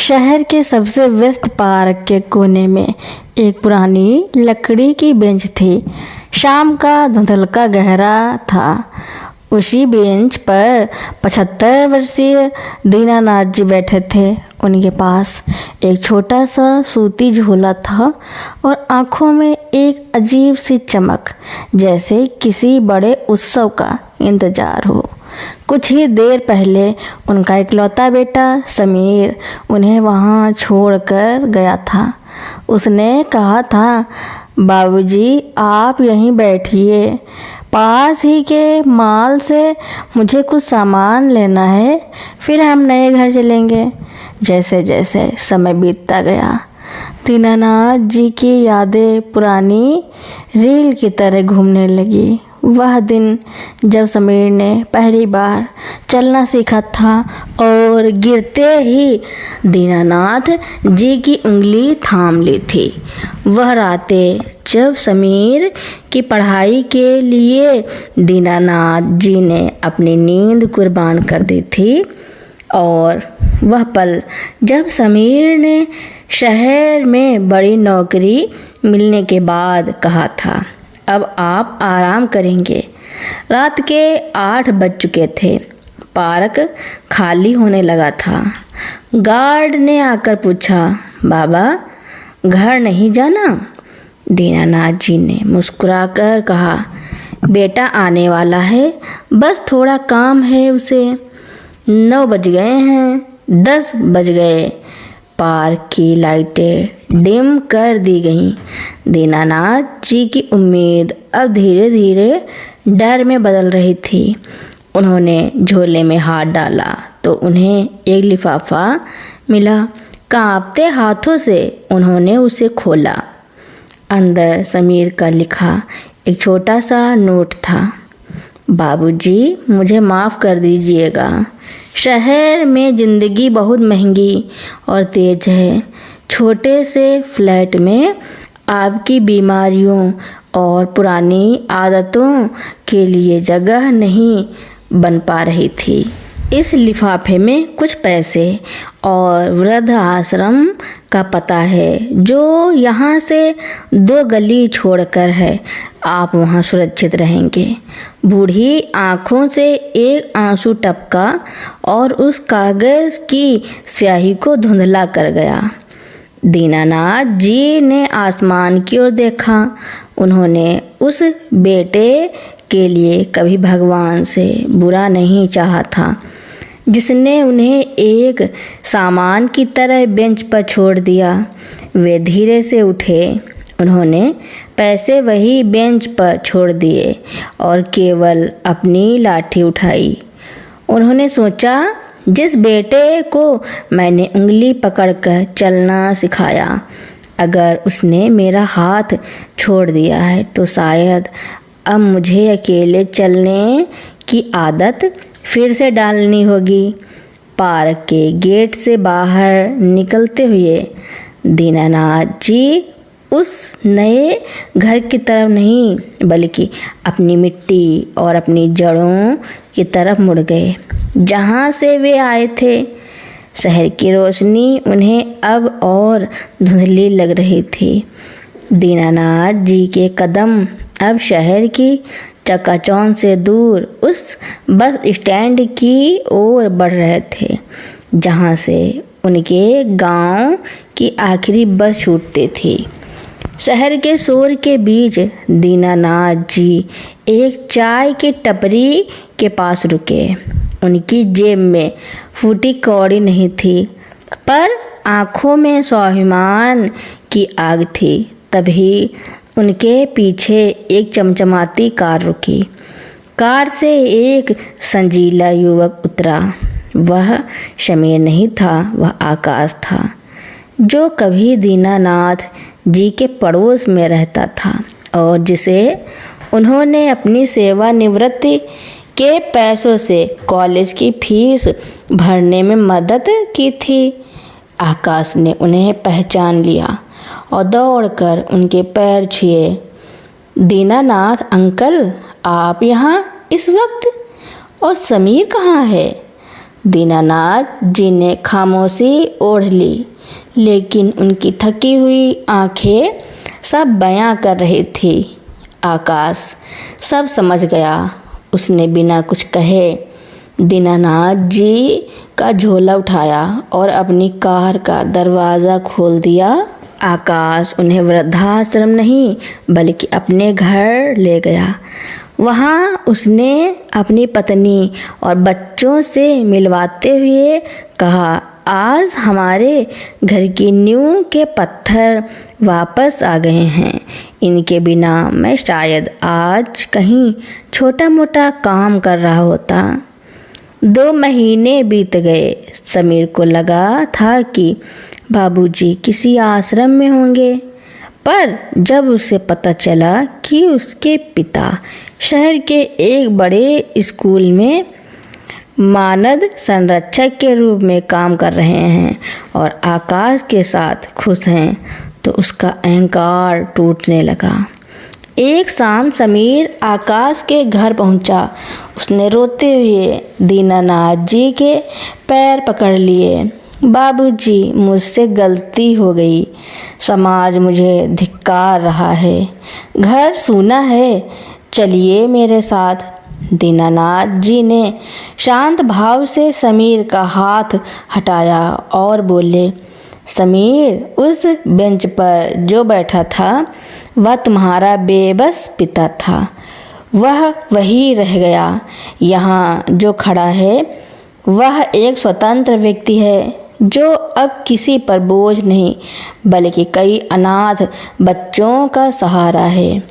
शहर के सबसे व्यस्त पार्क के कोने में एक पुरानी लकड़ी की बेंच थी। शाम का धुंधलका गहरा था। उसी बेंच पर 75 वर्षीय दीनानाथ जी बैठे थे। उनके पास एक छोटा सा सूती झोला था और आंखों में एक अजीब सी चमक, जैसे किसी बड़े उत्सव का इंतजार हो। कुछ ही देर पहले उनका इकलौता बेटा समीर उन्हें वहाँ छोड़कर गया था। उसने कहा था, बाबूजी आप यहीं बैठिए, पास ही के मॉल से मुझे कुछ सामान लेना है, फिर हम नए घर चलेंगे। जैसे जैसे समय बीतता गया, दीनानाथ जी की यादें पुरानी रील की तरह घूमने लगी। वह दिन जब समीर ने पहली बार चलना सीखा था और गिरते ही दीनानाथ जी की उंगली थाम ली थी। वह रातें जब समीर की पढ़ाई के लिए दीनानाथ जी ने अपनी नींद कुर्बान कर दी थी, और वह पल जब समीर ने शहर में बड़ी नौकरी मिलने के बाद कहा था, अब आप आराम करेंगे। रात के 8 बज चुके थे। पार्क खाली होने लगा था। गार्ड ने आकर पूछा, बाबा घर नहीं जाना? दीनानाथ जी ने मुस्कुराकर कहा, बेटा आने वाला है, बस थोड़ा काम है उसे। 9 बज गए हैं, 10 बज गए। पार्क की लाइटें डिम कर दी गईं। दीनानाथ जी की उम्मीद अब धीरे धीरे डर में बदल रही थी। उन्होंने झोले में हाथ डाला तो उन्हें एक लिफाफा मिला। कांपते हाथों से उन्होंने उसे खोला। अंदर समीर का लिखा एक छोटा सा नोट था। बाबूजी मुझे माफ़ कर दीजिएगा, शहर में ज़िंदगी बहुत महंगी और तेज है। छोटे से फ्लैट में आपकी बीमारियों और पुरानी आदतों के लिए जगह नहीं बन पा रही थी। इस लिफाफे में कुछ पैसे और वृद्ध आश्रम का पता है, जो यहाँ से 2 गली छोड़कर है। आप वहाँ सुरक्षित रहेंगे। बूढ़ी आँखों से एक आंसू टपका और उस कागज़ की स्याही को धुंधला कर गया। दीनानाथ जी ने आसमान की ओर देखा। उन्होंने उस बेटे के लिए कभी भगवान से बुरा नहीं चाहा था, जिसने उन्हें एक सामान की तरह बेंच पर छोड़ दिया। वे धीरे से उठे। उन्होंने पैसे वही बेंच पर छोड़ दिए और केवल अपनी लाठी उठाई। उन्होंने सोचा, जिस बेटे को मैंने उंगली पकड़कर चलना सिखाया, अगर उसने मेरा हाथ छोड़ दिया है तो शायद अब मुझे अकेले चलने की आदत फिर से डालनी होगी। पार्क के गेट से बाहर निकलते हुए दीनानाथ जी उस नए घर की तरफ नहीं, बल्कि अपनी मिट्टी और अपनी जड़ों की तरफ मुड़ गए, जहाँ से वे आए थे। शहर की रोशनी उन्हें अब और धुंधली लग रही थी। दीनानाथ जी के कदम अब शहर की चकाचौंध से दूर उस बस स्टैंड की ओर बढ़ रहे थे, जहाँ से उनके गांव की आखिरी बस छूटती थी। शहर के शोर के बीच दीनानाथ जी एक चाय की टपरी के पास रुके। उनकी जेब में फूटी कौड़ी नहीं थी, पर आंखों में स्वाभिमान की आग थी। तभी उनके पीछे एक चमचमाती कार रुकी। कार से एक संजीला युवक उतरा। वह समीर नहीं था, वह आकाश था, जो कभी दीनानाथ जी के पड़ोस में रहता था और जिसे उन्होंने अपनी सेवानिवृत्ति के पैसों से कॉलेज की फीस भरने में मदद की थी। आकाश ने उन्हें पहचान लिया और दौड़कर उनके पैर छुए। दीनानाथ अंकल, आप यहाँ इस वक्त? और समीर कहाँ है? दीनानाथ जी ने खामोशी ओढ़ ली, लेकिन उनकी थकी हुई आंखें सब बयां कर रही थी। आकाश सब समझ गया। उसने बिना कुछ कहे दीनानाथ जी का झोला उठाया और अपनी कार का दरवाज़ा खोल दिया। आकाश उन्हें वृद्धाश्रम नहीं बल्कि अपने घर ले गया। वहाँ उसने अपनी पत्नी और बच्चों से मिलवाते हुए कहा, आज हमारे घर की नींव के पत्थर वापस आ गए हैं। इनके बिना मैं शायद आज कहीं छोटा मोटा काम कर रहा होता। 2 महीने बीत गए। समीर को लगा था कि बाबूजी किसी आश्रम में होंगे, पर जब उसे पता चला कि उसके पिता शहर के एक बड़े स्कूल में मानद संरक्षक के रूप में काम कर रहे हैं और आकाश के साथ खुश हैं, तो उसका अहंकार टूटने लगा। एक शाम समीर आकाश के घर पहुंचा। उसने रोते हुए दीनानाथ जी के पैर पकड़ लिए। बाबूजी, मुझसे गलती हो गई। समाज मुझे धिक्कार रहा है। घर सूना है, चलिए मेरे साथ। दीनानाथ जी ने शांत भाव से समीर का हाथ हटाया और बोले, समीर, उस बेंच पर जो बैठा था वह तुम्हारा बेबस पिता था। वह वही रह गया। यहाँ जो खड़ा है वह एक स्वतंत्र व्यक्ति है जो अब किसी पर बोझ नहीं बल्कि कई अनाथ बच्चों का सहारा है।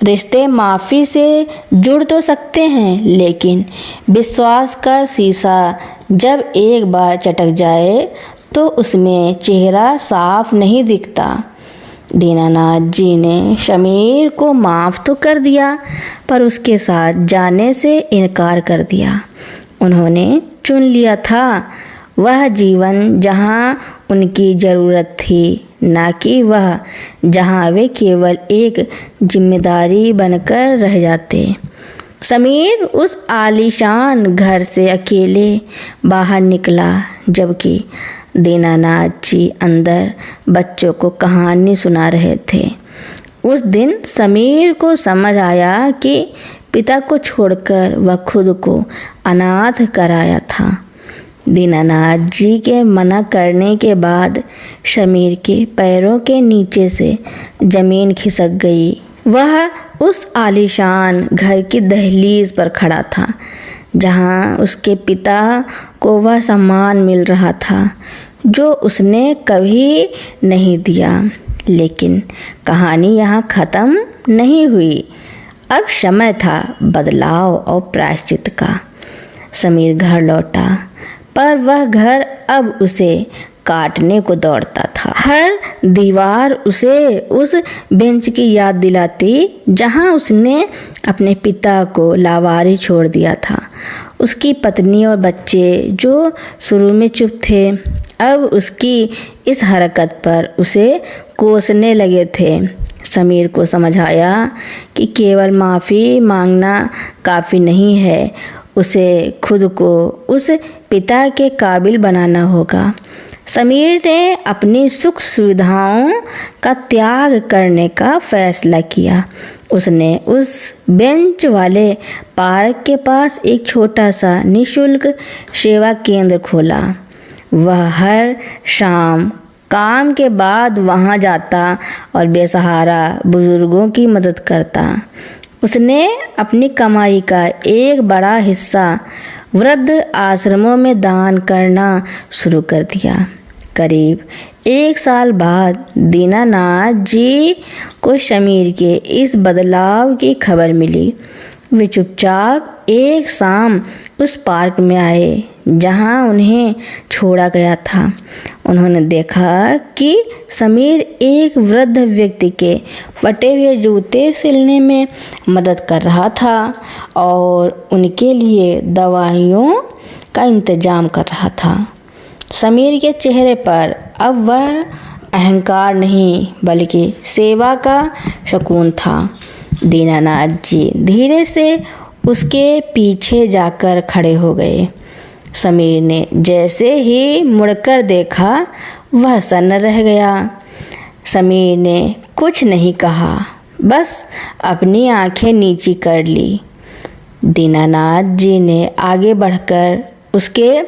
रिश्ते माफ़ी से जुड़ तो सकते हैं, लेकिन विश्वास का शीशा जब एक बार चटक जाए तो उसमें चेहरा साफ नहीं दिखता। दीनानाथ जी ने समीर को माफ़ तो कर दिया, पर उसके साथ जाने से इनकार कर दिया। उन्होंने चुन लिया था वह जीवन जहाँ उनकी ज़रूरत थी, ना कि वह जहाँ वे केवल एक जिम्मेदारी बनकर रह जाते। समीर उस आलीशान घर से अकेले बाहर निकला, जबकि दीनानाथ जी अंदर बच्चों को कहानी सुना रहे थे। उस दिन समीर को समझ आया कि पिता को छोड़कर वह खुद को अनाथ कराया था। दीनानाथ जी के मना करने के बाद समीर के पैरों के नीचे से जमीन खिसक गई। वह उस आलीशान घर की दहलीज पर खड़ा था, जहां उसके पिता को वह सम्मान मिल रहा था जो उसने कभी नहीं दिया। लेकिन कहानी यहाँ ख़त्म नहीं हुई। अब समय था बदलाव और प्रायश्चित का। समीर घर लौटा, पर वह घर अब उसे काटने को दौड़ता था। हर दीवार उसे उस बेंच की याद दिलाती जहां उसने अपने पिता को लावारिस छोड़ दिया था। उसकी पत्नी और बच्चे जो शुरू में चुप थे, अब उसकी इस हरकत पर उसे कोसने लगे थे। समीर को समझ आया कि केवल माफ़ी मांगना काफ़ी नहीं है, उसे खुद को उस पिता के काबिल बनाना होगा। समीर ने अपनी सुख सुविधाओं का त्याग करने का फैसला किया। उसने उस बेंच वाले पार्क के पास एक छोटा सा निःशुल्क सेवा केंद्र खोला। वह हर शाम काम के बाद वहां जाता और बेसहारा बुजुर्गों की मदद करता। उसने अपनी कमाई का एक बड़ा हिस्सा वृद्ध आश्रमों में दान करना शुरू कर दिया। करीब 1 साल बाद दीनानाथ जी को समीर के इस बदलाव की खबर मिली। वे चुपचाप एक शाम उस पार्क में आए जहां उन्हें छोड़ा गया था। उन्होंने देखा कि समीर एक वृद्ध व्यक्ति के फटे हुए जूते सिलने में मदद कर रहा था और उनके लिए दवाइयों का इंतजाम कर रहा था। समीर के चेहरे पर अब वह अहंकार नहीं बल्कि सेवा का सुकून था। दीनानाथ जी धीरे से उसके पीछे जाकर खड़े हो गए। समीर ने जैसे ही मुड़कर देखा वह सन्न रह गया। समीर ने कुछ नहीं कहा, बस अपनी आंखें नीची कर ली। दीनानाथ जी ने आगे बढ़कर उसके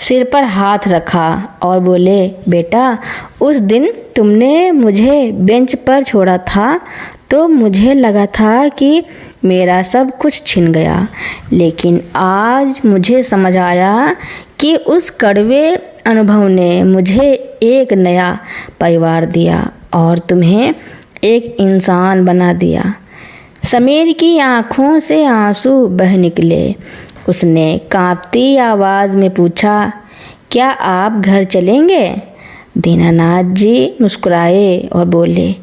सिर पर हाथ रखा और बोले, बेटा, उस दिन तुमने मुझे बेंच पर छोड़ा था तो मुझे लगा था कि मेरा सब कुछ छिन गया, लेकिन आज मुझे समझ आया कि उस कड़वे अनुभव ने मुझे एक नया परिवार दिया और तुम्हें एक इंसान बना दिया। समीर की आंखों से आंसू बह निकले। उसने कांपती आवाज़ में पूछा, क्या आप घर चलेंगे? दीनानाथ जी मुस्कुराए और बोले,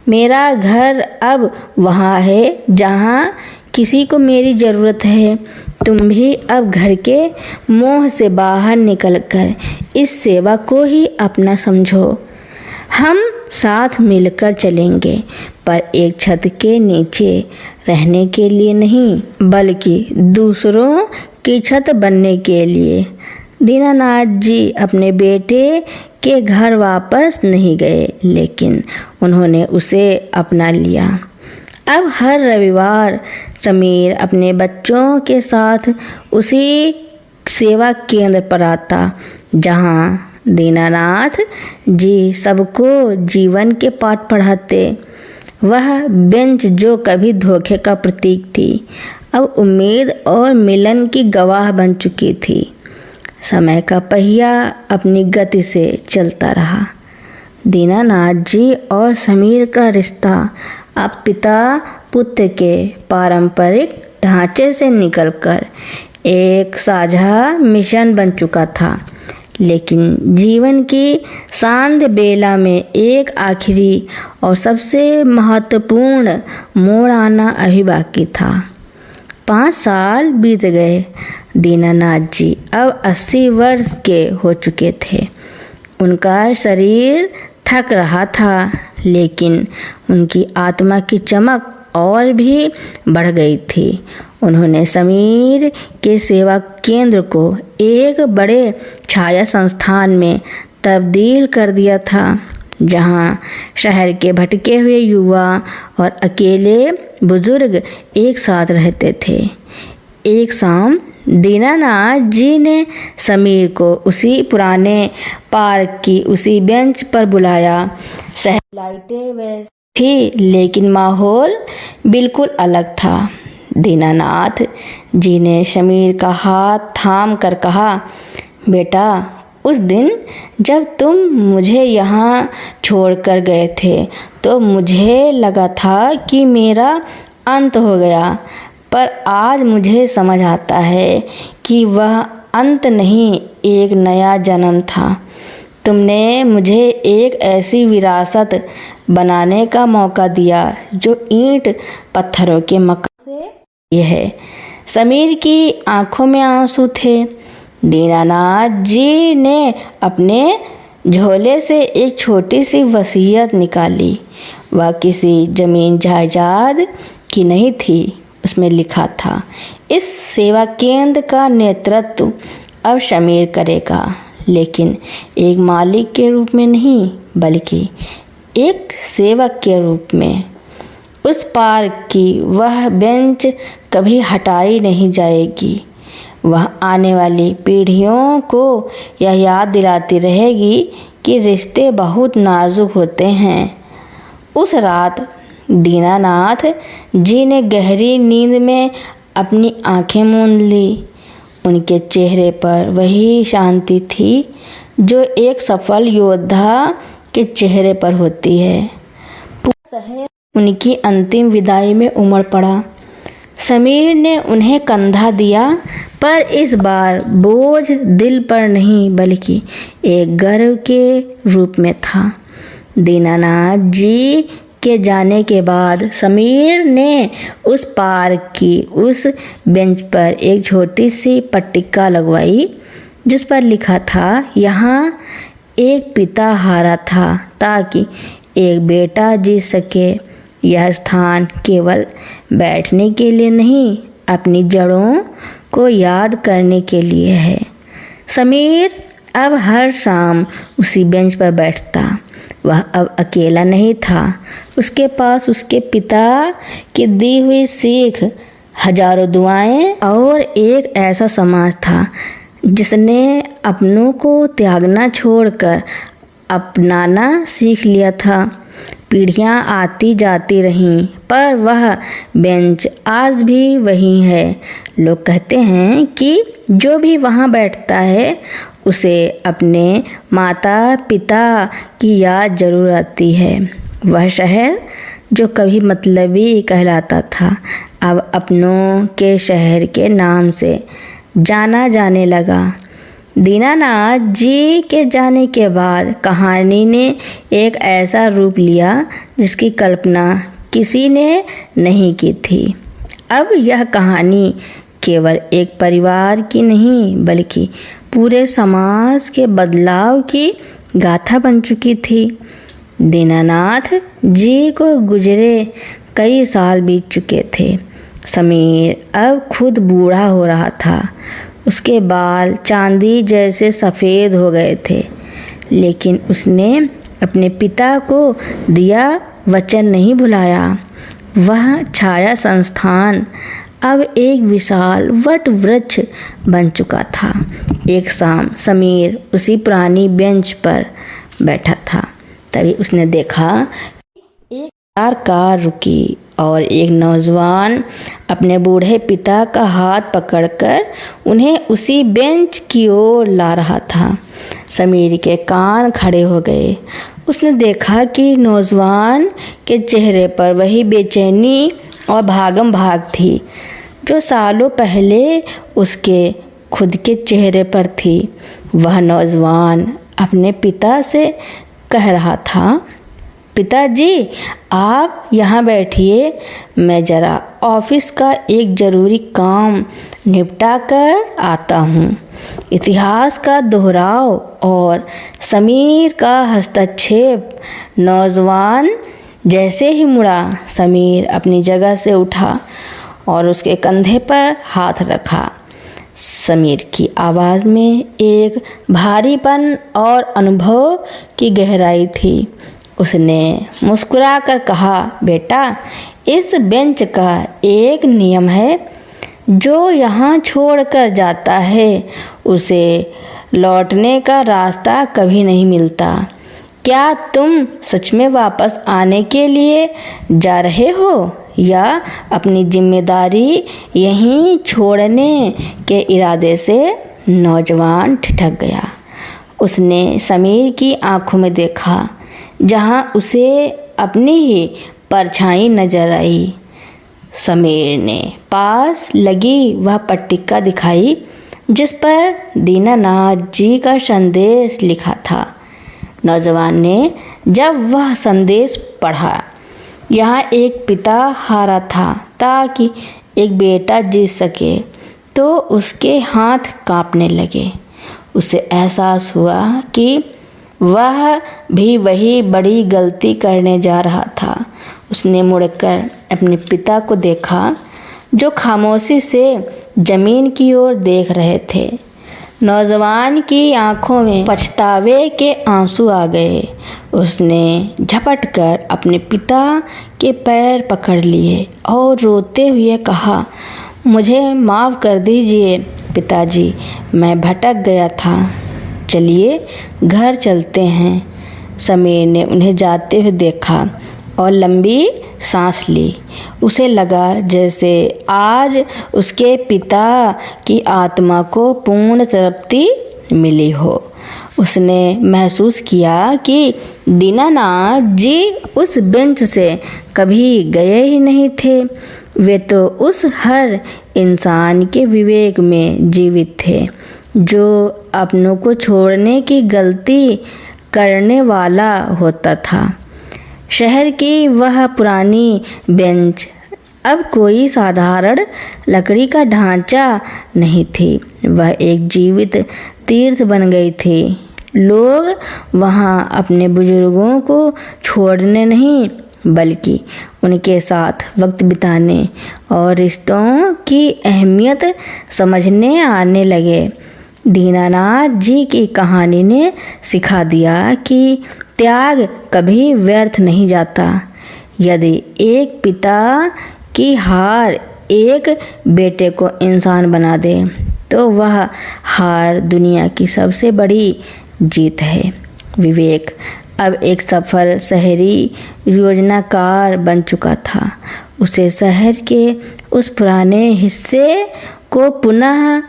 मेरा घर अब वहाँ है जहाँ किसी को मेरी ज़रूरत है। तुम भी अब घर के मोह से बाहर निकलकर इस सेवा को ही अपना समझो। हम साथ मिलकर चलेंगे, पर एक छत के नीचे रहने के लिए नहीं, बल्कि दूसरों की छत बनने के लिए। दीनानाथ जी अपने बेटे के घर वापस नहीं गए, लेकिन उन्होंने उसे अपना लिया। अब हर रविवार समीर अपने बच्चों के साथ उसी सेवा केंद्र पर आता जहाँ दीनानाथ जी सबको जीवन के पाठ पढ़ाते। वह बेंच जो कभी धोखे का प्रतीक थी, अब उम्मीद और मिलन की गवाह बन चुकी थी। समय का पहिया अपनी गति से चलता रहा। दीनानाथ जी और समीर का रिश्ता अब पिता पुत्र के पारंपरिक ढांचे से निकलकर एक साझा मिशन बन चुका था। लेकिन जीवन की सांध्य बेला में एक आखिरी और सबसे महत्वपूर्ण मोड़ आना अभी बाकी था। 5 साल बीत गए। दीनानाथ जी अब 80 वर्ष के हो चुके थे। उनका शरीर थक रहा था, लेकिन उनकी आत्मा की चमक और भी बढ़ गई थी। उन्होंने समीर के सेवा केंद्र को एक बड़े छाया संस्थान में तब्दील कर दिया था, जहां शहर के भटके हुए युवा और अकेले बुजुर्ग एक साथ रहते थे। एक शाम दीनानाथ जी ने समीर को उसी पुराने पार्क की उसी बेंच पर बुलाया। शहर लाइटें वैसी थी, लेकिन माहौल बिल्कुल अलग था। दीनानाथ जी ने समीर का हाथ थाम कर कहा, बेटा, उस दिन जब तुम मुझे यहाँ छोड़कर गए थे तो मुझे लगा था कि मेरा अंत हो गया, पर आज मुझे समझ आता है कि वह अंत नहीं, एक नया जन्म था। तुमने मुझे एक ऐसी विरासत बनाने का मौका दिया जो ईंट पत्थरों के मकान से है। समीर की आंखों में आंसू थे। दीनानाथ जी ने अपने झोले से एक छोटी सी वसीयत निकाली। वह किसी जमीन जायदाद की नहीं थी। उसमें लिखा था, इस सेवा केंद्र का नेतृत्व अब समीर करेगा, लेकिन एक मालिक के रूप में नहीं, बल्कि एक सेवक के रूप में। उस पार्क की वह बेंच कभी हटाई नहीं जाएगी। वह आने वाली पीढ़ियों को यह याद दिलाती रहेगी कि रिश्ते बहुत नाजुक होते हैं। उस रात दीनानाथ जी ने गहरी नींद में अपनी आंखें मूंद ली। उनके चेहरे पर वही शांति थी जो एक सफल योद्धा के चेहरे पर होती है। पूरा शहर उनकी अंतिम विदाई में उमड़ पड़ा। समीर ने उन्हें कंधा दिया, पर इस बार बोझ दिल पर नहीं, बल्कि एक गर्व के रूप में था। दीनानाथ जी के जाने के बाद समीर ने उस पार्क की उस बेंच पर एक छोटी सी पट्टिका लगवाई, जिस पर लिखा था, यहाँ एक पिता हारा था ताकि एक बेटा जीत सके। यह स्थान केवल बैठने के लिए नहीं, अपनी जड़ों को याद करने के लिए है। समीर अब हर शाम उसी बेंच पर बैठता। वह अब अकेला नहीं था। उसके पास उसके पिता की दी हुई सीख, हजारों दुआएं और एक ऐसा समाज था जिसने अपनों को त्यागना छोड़कर अपनाना सीख लिया था। पीढ़ियां आती जाती रहीं, पर वह बेंच आज भी वही है। लोग कहते हैं कि जो भी वहाँ बैठता है उसे अपने माता पिता की याद जरूर आती है। वह शहर जो कभी मतलबी कहलाता था, अब अपनों के शहर के नाम से जाना जाने लगा। दीनानाथ जी के जाने के बाद कहानी ने एक ऐसा रूप लिया जिसकी कल्पना किसी ने नहीं की थी। अब यह कहानी केवल एक परिवार की नहीं बल्कि पूरे समाज के बदलाव की गाथा बन चुकी थी। दीनानाथ जी को गुजरे कई साल बीत चुके थे। समीर अब खुद बूढ़ा हो रहा था। उसके बाल चांदी जैसे सफ़ेद हो गए थे, लेकिन उसने अपने पिता को दिया वचन नहीं भुलाया। वह छाया संस्थान अब एक विशाल वट वृक्ष बन चुका था। एक शाम समीर उसी पुरानी बेंच पर बैठा था। तभी उसने देखा एक कार रुकी और एक नौजवान अपने बूढ़े पिता का हाथ पकड़कर उन्हें उसी बेंच की ओर ला रहा था। समीर के कान खड़े हो गए। उसने देखा कि नौजवान के चेहरे पर वही बेचैनी और भागम भाग थी जो सालों पहले उसके खुद के चेहरे पर थी। वह नौजवान अपने पिता से कह रहा था, पिताजी आप यहाँ बैठिए, मैं ज़रा ऑफिस का एक ज़रूरी काम निपटा कर आता हूँ। इतिहास का दोहराव और समीर का हस्तक्षेप। नौजवान जैसे ही मुड़ा, समीर अपनी जगह से उठा और उसके कंधे पर हाथ रखा। समीर की आवाज़ में एक भारीपन और अनुभव की गहराई थी। उसने मुस्कुराकर कहा, बेटा इस बेंच का एक नियम है, जो यहाँ छोड़कर जाता है उसे लौटने का रास्ता कभी नहीं मिलता। क्या तुम सच में वापस आने के लिए जा रहे हो या अपनी जिम्मेदारी यहीं छोड़ने के इरादे से? नौजवान ठिठक गया। उसने समीर की आंखों में देखा, जहां उसे अपनी ही परछाई नजर आई। समीर ने पास लगी वह पट्टिका दिखाई जिस पर दीनानाथ जी का संदेश लिखा था। नौजवान ने जब वह संदेश पढ़ा, यहाँ एक पिता हारा था ताकि एक बेटा जीत सके, तो उसके हाथ कांपने लगे। उसे एहसास हुआ कि वह भी वही बड़ी गलती करने जा रहा था। उसने मुड़कर अपने पिता को देखा जो खामोशी से जमीन की ओर देख रहे थे। नौजवान की आंखों में पछतावे के आंसू आ गए। उसने झपटकर अपने पिता के पैर पकड़ लिए और रोते हुए कहा, मुझे माफ़ कर दीजिए पिताजी, मैं भटक गया था। चलिए घर चलते हैं। समीर ने उन्हें जाते हुए देखा और लंबी सांस ली। उसे लगा जैसे आज उसके पिता की आत्मा को पूर्ण तृप्ति मिली हो। उसने महसूस किया कि दीनानाथ जी उस बेंच से कभी गए ही नहीं थे। वे तो उस हर इंसान के विवेक में जीवित थे जो अपनों को छोड़ने की गलती करने वाला होता था। शहर की वह पुरानी बेंच अब कोई साधारण लकड़ी का ढांचा नहीं थी। वह एक जीवित तीर्थ बन गई थी। लोग वहाँ अपने बुजुर्गों को छोड़ने नहीं बल्कि उनके साथ वक्त बिताने और रिश्तों की अहमियत समझने आने लगे। दीनानाथ जी की कहानी ने सिखा दिया कि त्याग कभी व्यर्थ नहीं जाता। यदि एक पिता की हार एक बेटे को इंसान बना दे तो वह हार दुनिया की सबसे बड़ी जीत है। विवेक अब एक सफल शहरी योजनाकार बन चुका था। उसे शहर के उस पुराने हिस्से को पुनः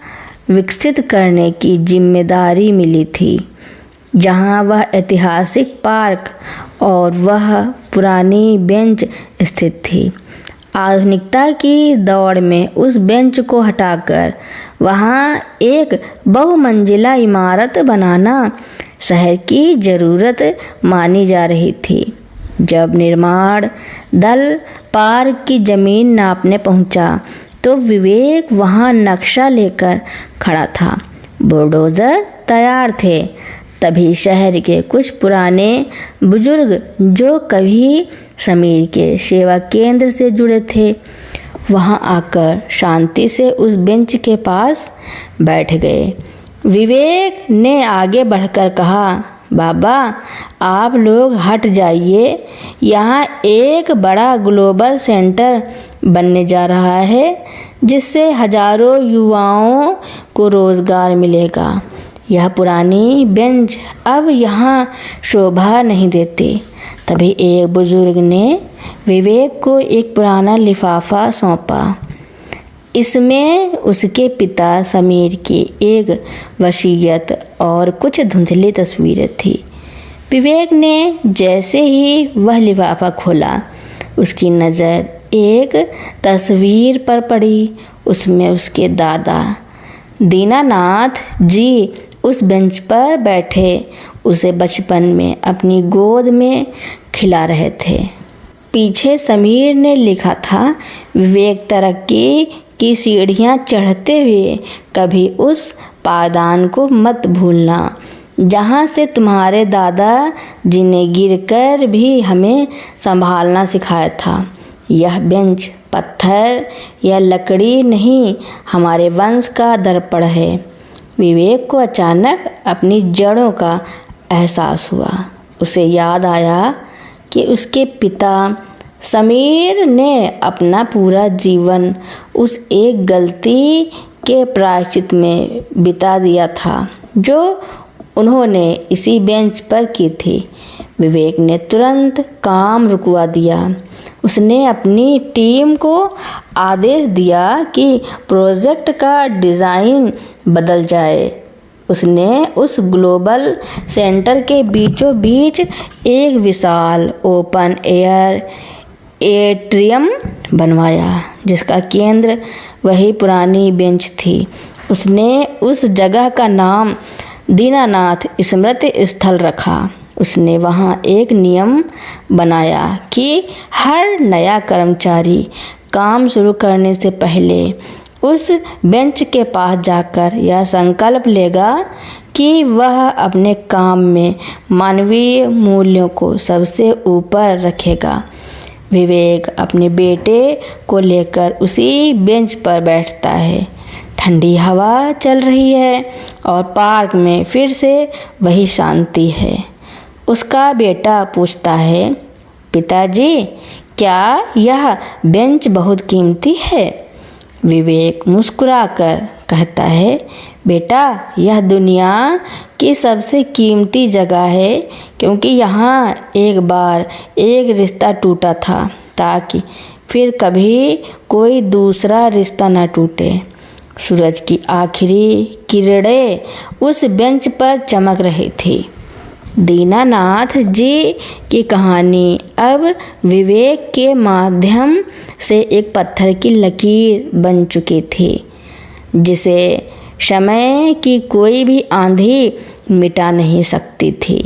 विकसित करने की जिम्मेदारी मिली थी जहां वह ऐतिहासिक पार्क और वह पुरानी बेंच स्थित थी। आधुनिकता की दौड़ में उस बेंच को हटाकर वहां एक बहुमंजिला इमारत बनाना शहर की ज़रूरत मानी जा रही थी। जब निर्माण दल पार्क की ज़मीन नापने पहुंचा तो विवेक वहां नक्शा लेकर खड़ा था। बुलडोज़र तैयार थे। तभी शहर के कुछ पुराने बुजुर्ग जो कभी समीर के सेवा केंद्र से जुड़े थे वहां आकर शांति से उस बेंच के पास बैठ गए। विवेक ने आगे बढ़कर कहा, बाबा आप लोग हट जाइए, यहाँ एक बड़ा ग्लोबल सेंटर बनने जा रहा है जिससे हजारों युवाओं को रोजगार मिलेगा। यह पुरानी बेंच अब यहाँ शोभा नहीं देती। तभी एक बुजुर्ग ने विवेक को एक पुराना लिफाफा सौंपा। इसमें उसके पिता समीर की एक वसीयत और कुछ धुंधली तस्वीरें थी। विवेक ने जैसे ही वह लिफाफा खोला उसकी नज़र एक तस्वीर पर पड़ी। उसमें उसके दादा दीनानाथ जी उस बेंच पर बैठे उसे बचपन में अपनी गोद में खिला रहे थे। पीछे समीर ने लिखा था, विवेक तरक्की की सीढ़ियाँ चढ़ते हुए कभी उस पायदान को मत भूलना जहाँ से तुम्हारे दादा जी ने गिरकर भी हमें संभालना सिखाया था। यह बेंच पत्थर या लकड़ी नहीं, हमारे वंश का दर्पण है। विवेक को अचानक अपनी जड़ों का एहसास हुआ। उसे याद आया कि उसके पिता समीर ने अपना पूरा जीवन उस एक गलती के प्रायश्चित में बिता दिया था जो उन्होंने इसी बेंच पर की थी। विवेक ने तुरंत काम रुकवा दिया। उसने अपनी टीम को आदेश दिया कि प्रोजेक्ट का डिज़ाइन बदल जाए। उसने उस ग्लोबल सेंटर के बीचों बीच एक विशाल ओपन एयर एट्रियम बनवाया जिसका केंद्र वही पुरानी बेंच थी। उसने उस जगह का नाम दीनानाथ स्मृति स्थल रखा। उसने वहाँ एक नियम बनाया कि हर नया कर्मचारी काम शुरू करने से पहले उस बेंच के पास जाकर यह संकल्प लेगा कि वह अपने काम में मानवीय मूल्यों को सबसे ऊपर रखेगा। विवेक अपने बेटे को लेकर उसी बेंच पर बैठता है। ठंडी हवा चल रही है और पार्क में फिर से वही शांति है। उसका बेटा पूछता है, पिताजी क्या यह बेंच बहुत कीमती है? विवेक मुस्कुराकर कहता है, बेटा यह दुनिया की सबसे कीमती जगह है क्योंकि यहाँ एक बार एक रिश्ता टूटा था ताकि फिर कभी कोई दूसरा रिश्ता न टूटे। सूरज की आखिरी किरणें उस बेंच पर चमक रही थी। दीनानाथ जी की कहानी अब विवेक के माध्यम से एक पत्थर की लकीर बन चुकी थी जिसे समय की कोई भी आंधी मिटा नहीं सकती थी।